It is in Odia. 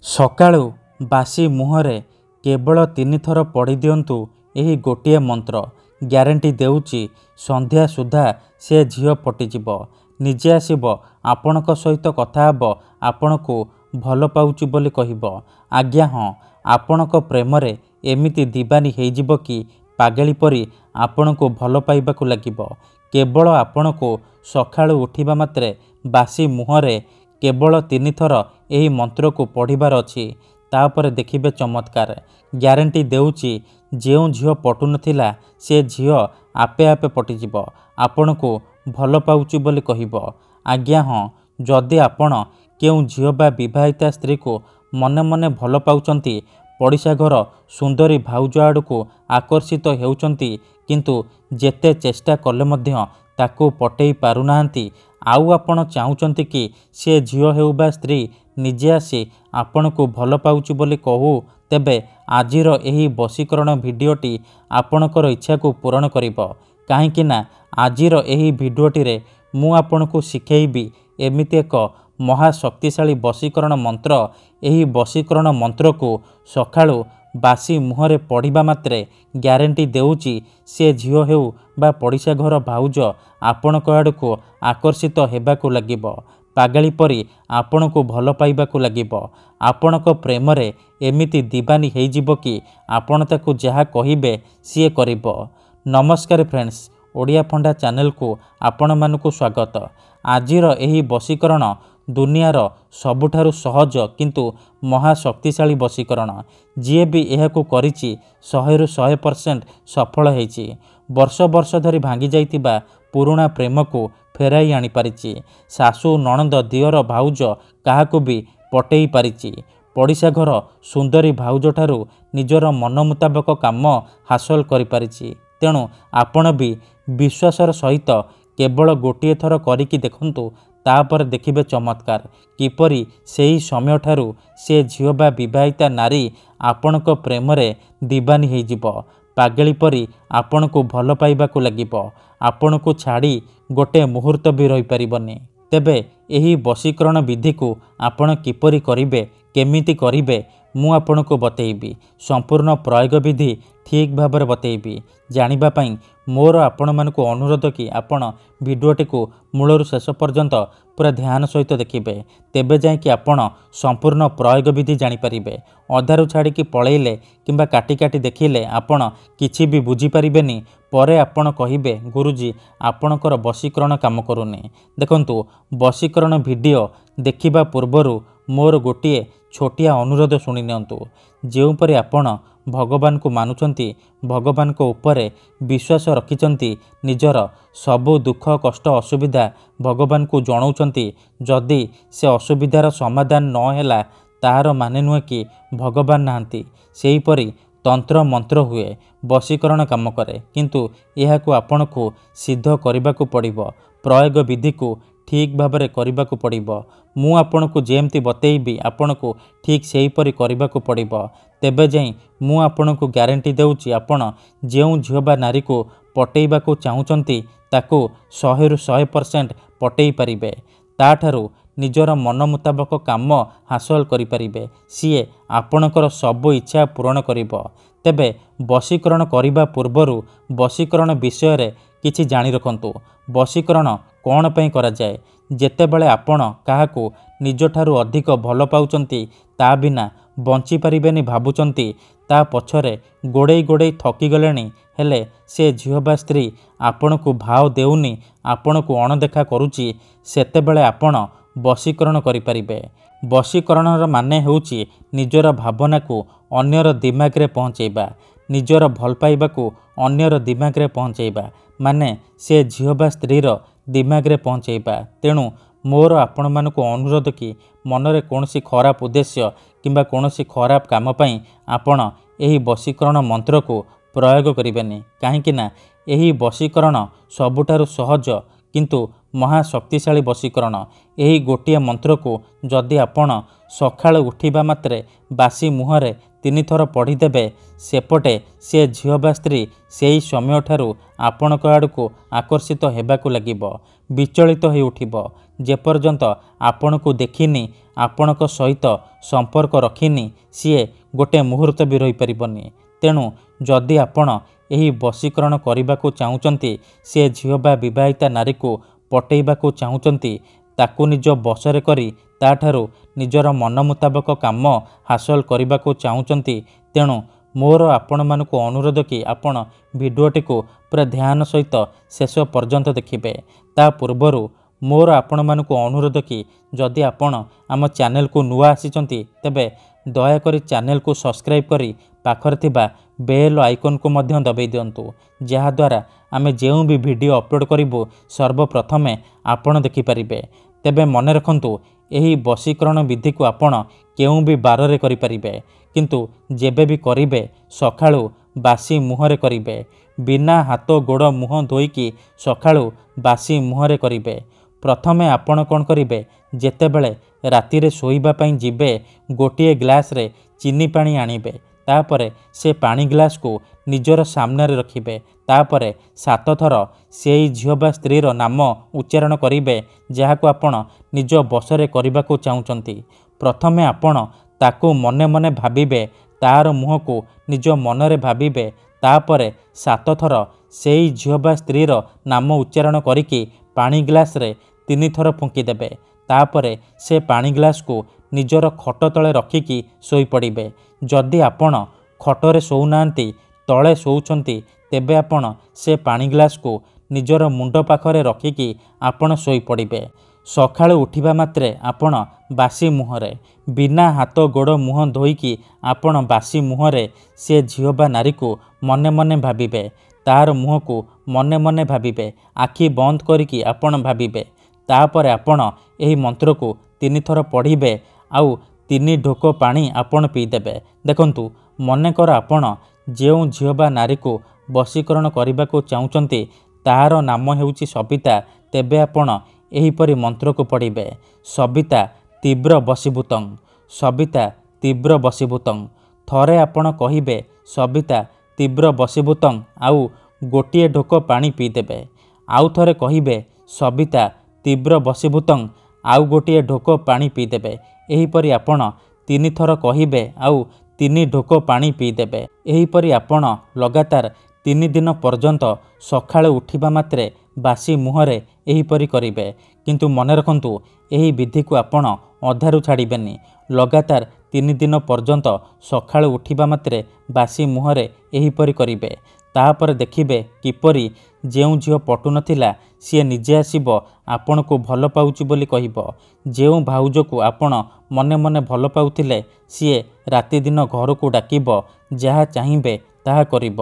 ସକାଳୁ ବାସି ମୁହଁରେ କେବଳ 3 ଥର ପଢ଼ି ଦିଅନ୍ତୁ ଏହି ଗୋଟିଏ ମନ୍ତ୍ର। ଗ୍ୟାରେଣ୍ଟି ଦେଉଛି ସନ୍ଧ୍ୟା ସୁଦ୍ଧା ସେ ଝିଅ ପଟିଯିବ। ନିଜେ ଆସିବ, ଆପଣଙ୍କ ସହିତ କଥା ହେବ, ଆପଣଙ୍କୁ ଭଲ ପାଉଛି ବୋଲି କହିବ। ଆଜ୍ଞା ହଁ, ଆପଣଙ୍କ ପ୍ରେମରେ ଏମିତି ଦିବାନୀ ହେଇଯିବ କି ପାଗଳି ପରି ଆପଣଙ୍କୁ ଭଲ ପାଇବାକୁ ଲାଗିବ। କେବଳ ଆପଣଙ୍କୁ ସକାଳୁ ଉଠିବା ମାତ୍ରେ ବାସି ମୁହଁରେ କେବଳ 3 ଥର ଏହି ମନ୍ତ୍ରକୁ ପଢ଼ିବାର ଅଛି। ତାପରେ ଦେଖିବେ ଚମତ୍କାର। ଗ୍ୟାରେଣ୍ଟି ଦେଉଛି ଯେଉଁ ଝିଅ ପଟୁନଥିଲା ସେ ଝିଅ ଆପେ ଆପେ ପଟିଯିବ, ଆପଣଙ୍କୁ ଭଲ ପାଉଛି ବୋଲି କହିବ। ଆଜ୍ଞା ହଁ, ଯଦି ଆପଣ କେଉଁ ଝିଅ ବା ବିବାହିତା ସ୍ତ୍ରୀକୁ ମନେ ମନେ ଭଲ ପାଉଛନ୍ତି, ପଡ଼ିଶା ଘର ସୁନ୍ଦରୀ ଭାଉଜ ଆଡ଼କୁ ଆକର୍ଷିତ ହେଉଛନ୍ତି, କିନ୍ତୁ ଯେତେ ଚେଷ୍ଟା କଲେ ମଧ୍ୟ ତାକୁ ପଟେଇ ପାରୁନାହାନ୍ତି, ଆଉ ଆପଣ ଚାହୁଁଛନ୍ତି କି ସେ ଝିଅ ହେଉ ବା ସ୍ତ୍ରୀ ନିଜେ ଆସି ଆପଣଙ୍କୁ ଭଲ ପାଉଛି ବୋଲି କହୁ, ତେବେ ଆଜିର ଏହି ବଶୀକରଣ ଭିଡ଼ିଓଟି ଆପଣଙ୍କର ଇଚ୍ଛାକୁ ପୂରଣ କରିବ। କାହିଁକି ନା ଆଜିର ଏହି ଭିଡ଼ିଓଟିରେ ମୁଁ ଆପଣଙ୍କୁ ଶିଖେଇବି ଏମିତି ଏକ ମହାଶକ୍ତିଶାଳୀ ବଶୀକରଣ ମନ୍ତ୍ର। ଏହି ବଶୀକରଣ ମନ୍ତ୍ରକୁ ସକାଳୁ ବାସି ମୁହଁରେ ପଢ଼ିବା ମାତ୍ରେ ଗ୍ୟାରେଣ୍ଟି ଦେଉଛି ସେ ଝିଅ ହେଉ ବା ପଡ଼ିଶା ଘର ଭାଉଜ ଆପଣଙ୍କ ଆଡ଼କୁ ଆକର୍ଷିତ ହେବାକୁ ଲାଗିବ। ପାଗଳି ପରି ଆପଣଙ୍କୁ ଭଲ ପାଇବାକୁ ଲାଗିବ। ଆପଣଙ୍କ ପ୍ରେମରେ ଏମିତି ଦିବାନୀ ହେଇଯିବ କି ଆପଣ ତାକୁ ଯାହା କହିବେ ସିଏ କରିବ। ନମସ୍କାର ଫ୍ରେଣ୍ଡସ୍, ଓଡ଼ିଆ ଫଣ୍ଡା ଚ୍ୟାନେଲକୁ ଆପଣମାନଙ୍କୁ ସ୍ୱାଗତ। ଆଜିର ଏହି ବଶୀକରଣ ଦୁନିଆର ସବୁଠାରୁ ସହଜ କିନ୍ତୁ ମହାଶକ୍ତିଶାଳୀ ବଶୀକରଣ। ଯିଏ ବି ଏହାକୁ କରିଛି 100ରୁ 100% ସଫଳ ହେଇଛି। ବର୍ଷ ବର୍ଷ ଧରି ଭାଙ୍ଗି ଯାଇଥିବା ପୁରୁଣା ପ୍ରେମକୁ ଫେରାଇ ଆଣିପାରିଛି। ଶାଶୁ, ନଣନ୍ଦ, ଦିଅର, ଭାଉଜ କାହାକୁ ବି ପଟେଇ ପାରିଛି। ପଡ଼ିଶା ଘର ସୁନ୍ଦରୀ ଭାଉଜଠାରୁ ନିଜର ମନ ମୁତାବକ କାମ ହାସଲ କରିପାରିଛି। ତେଣୁ ଆପଣ ବି ବିଶ୍ୱାସର ସହିତ କେବଳ ଗୋଟିଏ ଥର କରିକି ଦେଖନ୍ତୁ, ତାପରେ ଦେଖିବେ ଚମତ୍କାର କିପରି ସେହି ସମୟଠାରୁ ସେ ଝିଅ ବା ବିବାହିତା ନାରୀ ଆପଣଙ୍କ ପ୍ରେମରେ ଦିବାନୀ ହେଇଯିବ। ପାଗଳି ପରି ଆପଣଙ୍କୁ ଭଲ ପାଇବାକୁ ଲାଗିବ। ଆପଣଙ୍କୁ ଛାଡ଼ି ଗୋଟେ ମୁହୂର୍ତ୍ତ ବି ରହିପାରିବନି। ତେବେ ଏହି ବଶୀକରଣ ବିଧିକୁ ଆପଣ କିପରି କରିବେ, କେମିତି କରିବେ, ମୁଁ ଆପଣଙ୍କୁ ବତେଇବି। ସମ୍ପୂର୍ଣ୍ଣ ପ୍ରୟୋଗ ବିଧି ଠିକ୍ ଭାବରେ ବତେଇବି। ଜାଣିବା ପାଇଁ ମୋର ଆପଣମାନଙ୍କୁ ଅନୁରୋଧ କି ଆପଣ ଭିଡ଼ିଓଟିକୁ ମୂଳରୁ ଶେଷ ପର୍ଯ୍ୟନ୍ତ ପୁରା ଧ୍ୟାନ ସହିତ ଦେଖିବେ। ତେବେ ଯାଇକି ଆପଣ ସମ୍ପୂର୍ଣ୍ଣ ପ୍ରୟୋଗ ବିଧି ଜାଣିପାରିବେ। ଅଧାରୁ ଛାଡ଼ିକି ପଳେଇଲେ କିମ୍ବା କାଟି କାଟି ଦେଖିଲେ ଆପଣ କିଛି ବି ବୁଝିପାରିବେନି। ପରେ ଆପଣ କହିବେ ଗୁରୁଜୀ ଆପଣଙ୍କର ବଶୀକରଣ କାମ କରୁନି। ଦେଖନ୍ତୁ, ବଶୀକରଣ ଭିଡ଼ିଓ ଦେଖିବା ପୂର୍ବରୁ ମୋର ଗୋଟିଏ ଛୋଟିଆ ଅନୁରୋଧ ଶୁଣି ନିଅନ୍ତୁ। ଯେଉଁପରି ଆପଣ ଭଗବାନଙ୍କୁ ମାନୁଛନ୍ତି, ଭଗବାନଙ୍କ ଉପରେ ବିଶ୍ୱାସ ରଖିଛନ୍ତି, ନିଜର ସବୁ ଦୁଃଖ କଷ୍ଟ ଅସୁବିଧା ଭଗବାନଙ୍କୁ ଜଣାଉଛନ୍ତି, ଯଦି ସେ ଅସୁବିଧାର ସମାଧାନ ନ ହେଲା ତାହାର ମାନେ ନୁହେଁ କି ଭଗବାନ ନାହାନ୍ତି। ସେହିପରି ତନ୍ତ୍ର ମନ୍ତ୍ର ହୁଏ, ବଶୀକରଣ କାମ କରେ, କିନ୍ତୁ ଏହାକୁ ଆପଣଙ୍କୁ ସିଦ୍ଧ କରିବାକୁ ପଡ଼ିବ। ପ୍ରୟୋଗ ବିଧିକୁ ଠିକ୍ ଭାବରେ କରିବାକୁ ପଡ଼ିବ। ମୁଁ ଆପଣଙ୍କୁ ଯେମିତି ବତେଇବି ଆପଣଙ୍କୁ ଠିକ୍ ସେହିପରି କରିବାକୁ ପଡ଼ିବ। ତେବେ ଯାଇ ମୁଁ ଆପଣଙ୍କୁ ଗ୍ୟାରେଣ୍ଟି ଦେଉଛି ଆପଣ ଯେଉଁ ଝିଅ ବା ନାରୀକୁ ପଟେଇବାକୁ ଚାହୁଁଛନ୍ତି ତାକୁ 100ରୁ 100% ପଟେଇ ପାରିବେ। ତାଠାରୁ ନିଜର ମନ ମୁତାବକ କାମ ହାସଲ କରିପାରିବେ। ସିଏ ଆପଣଙ୍କର ସବୁ ଇଚ୍ଛା ପୂରଣ କରିବ। ତେବେ ବଶୀକରଣ କରିବା ପୂର୍ବରୁ ବଶୀକରଣ ବିଷୟରେ କିଛି ଜାଣି ରଖନ୍ତୁ। ବଶୀକରଣ କ'ଣ ପାଇଁ କରାଯାଏ? ଯେତେବେଳେ ଆପଣ କାହାକୁ ନିଜଠାରୁ ଅଧିକ ଭଲ ପାଉଛନ୍ତି, ତା ବିନା ବଞ୍ଚିପାରିବେନି ଭାବୁଛନ୍ତି, ତା ପଛରେ ଗୋଡ଼େଇ ଗୋଡ଼େଇ ଥକିଗଲେଣି, ହେଲେ ସେ ଝିଅ ବା ସ୍ତ୍ରୀ ଆପଣଙ୍କୁ ଭାव ଦେଉନି, ଆପଣଙ୍କୁ ଅଣଦେଖା କରୁଛି, ସେତେବେଳେ ଆପଣ ବଶୀକରଣ କରିପାରିବେ। ବଶୀକରଣର ମାନେ ହେଉଛି ନିଜର ଭାବନାକୁ ଅନ୍ୟର ଦିମାଗରେ ପହଞ୍ଚାଇବା। ନିଜର ଭଲ ପାଇବାକୁ ଅନ୍ୟର ଦିମାଗରେ ପହଞ୍ଚାଇବା ମାନେ ସେ ଝିଅ ବା ସ୍ତ୍ରୀର ଦିମାଗରେ ପହଞ୍ଚାଇବା। ତେଣୁ ମୋର ଆପଣମାନଙ୍କୁ ଅନୁରୋଧ କି ମନରେ କୌଣସି ଖରାପ ଉଦ୍ଦେଶ୍ୟ କିମ୍ବା କୌଣସି ଖରାପ କାମ ପାଇଁ ଆପଣ ଏହି ବଶୀକରଣ ମନ୍ତ୍ରକୁ ପ୍ରୟୋଗ କରିବେନି। କାହିଁକି ନା ଏହି ବଶୀକରଣ ସବୁଠାରୁ ସହଜ କିନ୍ତୁ ମହାଶକ୍ତିଶାଳୀ ବଶୀକରଣ। ଏହି ଗୋଟିଏ ମନ୍ତ୍ରକୁ ଯଦି ଆପଣ ସକାଳୁ ଉଠିବା ମାତ୍ରେ ବାସି ମୁହଁରେ 3 ଥର ପଢ଼ିଦେବେ, ସେପଟେ ସେ ଝିଅ ବା ସ୍ତ୍ରୀ ସେହି ସମୟଠାରୁ ଆପଣଙ୍କ ଆଡ଼କୁ ଆକର୍ଷିତ ହେବାକୁ ଲାଗିବ, ବିଚଳିତ ହୋଇ ଉଠିବ। ଯେପର୍ଯ୍ୟନ୍ତ ଆପଣଙ୍କୁ ଦେଖିନି, ଆପଣଙ୍କ ସହିତ ସମ୍ପର୍କ ରଖିନି, ସିଏ ଗୋଟେ ମୁହୂର୍ତ୍ତ ବି ରହିପାରିବନି। ତେଣୁ ଯଦି ଆପଣ ଏହି ବଶୀକରଣ କରିବାକୁ ଚାହୁଁଛନ୍ତି, ସେ ଝିଅ ବା ବିବାହିତା ନାରୀକୁ ପଟେଇବାକୁ ଚାହୁଁଛନ୍ତି, ତାକୁ ନିଜ ବଶରେ କରି ତାଠାରୁ ନିଜର ମନ ମୁତାବକ କାମ ହାସଲ କରିବାକୁ ଚାହୁଁଛନ୍ତି, ତେଣୁ ମୋର ଆପଣମାନଙ୍କୁ ଅନୁରୋଧ କି ଆପଣ ଭିଡ଼ିଓଟିକୁ ପୁରା ଧ୍ୟାନ ସହିତ ଶେଷ ପର୍ଯ୍ୟନ୍ତ ଦେଖିବେ। ତା ପୂର୍ବରୁ ମୋର ଆପଣମାନଙ୍କୁ ଅନୁରୋଧ କି ଯଦି ଆପଣ ଆମ ଚ୍ୟାନେଲକୁ ନୂଆ ଆସିଛନ୍ତି, ତେବେ ଦୟାକରି ଚ୍ୟାନେଲକୁ ସବସ୍କ୍ରାଇବ୍ କରି ପାଖରେ ଥିବା ବେଲ୍ ଆଇକନ୍କୁ ମଧ୍ୟ ଦବାଇ ଦିଅନ୍ତୁ, ଯାହାଦ୍ୱାରା ଆମେ ଯେଉଁ ବି ଭିଡ଼ିଓ ଅପଲୋଡ଼ କରିବୁ ସର୍ବପ୍ରଥମେ ଆପଣ ଦେଖିପାରିବେ। ତେବେ ମନେ ରଖନ୍ତୁ, ଏହି ବଶୀକରଣ ବିଧିକୁ ଆପଣ କେଉଁ ବି ବାରରେ କରିପାରିବେ, କିନ୍ତୁ ଯେବେ ବି କରିବେ ସକାଳୁ ବାସି ମୁହଁରେ କରିବେ। ବିନା ହାତ ଗୋଡ଼ ମୁହଁ ଧୋଇକି ସକାଳୁ ବାସି ମୁହଁରେ କରିବେ। ପ୍ରଥମେ ଆପଣ କ'ଣ କରିବେ, ଯେତେବେଳେ ରାତିରେ ଶୋଇବା ପାଇଁ ଯିବେ, ଗୋଟିଏ ଗ୍ଲାସରେ ଚିନି ପାଣି ଆଣିବେ। ତାପରେ ସେ ପାଣି ଗ୍ଲାସକୁ ନିଜର ସାମ୍ନାରେ ରଖିବେ। ତାପରେ 7 ଥର ସେଇ ଝିଅ ବା ସ୍ତ୍ରୀର ନାମ ଉଚ୍ଚାରଣ କରିବେ, ଯାହାକୁ ଆପଣ ନିଜ ବଶରେ କରିବାକୁ ଚାହୁଁଛନ୍ତି। ପ୍ରଥମେ ଆପଣ ତାକୁ ମନେ ମନେ ଭାବିବେ, ତାର ମୁହଁକୁ ନିଜ ମନରେ ଭାବିବେ। ତାପରେ 7 ଥର ସେଇ ଝିଅ ବା ସ୍ତ୍ରୀର ନାମ ଉଚ୍ଚାରଣ କରିକି ପାଣି ଗ୍ଲାସରେ 3 ଥର ଫୁଙ୍କିଦେବେ। ତାପରେ ସେ ପାଣି ଗ୍ଲାସକୁ ନିଜର ଖଟ ତଳେ ରଖିକି ଶୋଇପଡ଼ିବେ। ଯଦି ଆପଣ ଖଟରେ ଶୋଉନାହାନ୍ତି, ତଳେ ଶୋଉଛନ୍ତି, ତେବେ ଆପଣ ସେ ପାଣି ଗ୍ଲାସକୁ ନିଜର ମୁଣ୍ଡ ପାଖରେ ରଖିକି ଆପଣ ଶୋଇପଡ଼ିବେ। ସକାଳୁ ଉଠିବା ମାତ୍ରେ ଆପଣ ବାସି ମୁହଁରେ, ବିନା ହାତ ଗୋଡ଼ ମୁହଁ ଧୋଇକି ଆପଣ ବାସି ମୁହଁରେ ସେ ଝିଅ ବା ନାରୀକୁ ମନେ ମନେ ଭାବିବେ। ତାର ମୁହଁକୁ ମନେ ମନେ ଭାବିବେ। ଆଖି ବନ୍ଦ କରିକି ଆପଣ ଭାବିବେ। ତାପରେ ଆପଣ ଏହି ମନ୍ତ୍ରକୁ 3 ଥର ପଢ଼ିବେ, ଆଉ 3 ଢୋକ ପାଣି ଆପଣ ପିଇଦେବେ। ଦେଖନ୍ତୁ, ମନେକର ଆପଣ ଯେଉଁ ଝିଅ ବା ନାରୀକୁ ବଶୀକରଣ କରିବାକୁ ଚାହୁଁଛନ୍ତି, ତାହାର ନାମ ହେଉଛି ସବିତା, ତେବେ ଆପଣ ଏହିପରି ମନ୍ତ୍ରକୁ ପଢ଼ିବେ। ସବିତା ତୀବ୍ର ବଶୀଭୂତଂ, ସବିତା ତୀବ୍ର ବଶୀଭୂତଂ। ଥରେ ଆପଣ କହିବେ ସବିତା ତୀବ୍ର ବଶୀଭୂତଂ, ଆଉ ଗୋଟିଏ ଢୋକ ପାଣି ପିଇଦେବେ। ଆଉ ଥରେ କହିବେ ସବିତା ତୀବ୍ର ବଶୀଭୂତଂ, ଆଉ ଗୋଟିଏ ଢୋକ ପାଣି ପିଇଦେବେ। ଏହିପରି ଆପଣ 3 ଥର କହିବେ, ଆଉ 3 ଢୋକ ପାଣି ପିଇଦେବେ। ଏହିପରି ଆପଣ ଲଗାତାର 3 ଦିନ ପର୍ଯ୍ୟନ୍ତ ସକାଳୁ ଉଠିବା ମାତ୍ରେ ବାସି ମୁହଁରେ ଏହିପରି କରିବେ। କିନ୍ତୁ ମନେ ରଖନ୍ତୁ, ଏହି ବିଧିକୁ ଆପଣ ଅଧାରୁ ଛାଡ଼ିବେନି। ଲଗାତାର 3 ଦିନ ପର୍ଯ୍ୟନ୍ତ ସକାଳୁ ଉଠିବା ମାତ୍ରେ ବାସି ମୁହଁରେ ଏହିପରି କରିବେ। ତାପରେ ଦେଖିବେ କିପରି ଯେଉଁ ଝିଅ ପଟୁନଥିଲା, ସିଏ ନିଜେ ଆସିବ ଆପଣଙ୍କୁ ଭଲ ପାଉଛି ବୋଲି କହିବ। ଯେଉଁ ଭାଉଜକୁ ଆପଣ ମନେ ମନେ ଭଲ ପାଉଥିଲେ, ସିଏ ରାତିଦିନ ଘରକୁ ଡାକିବ, ଯାହା ଚାହିଁବେ ତାହା କରିବ।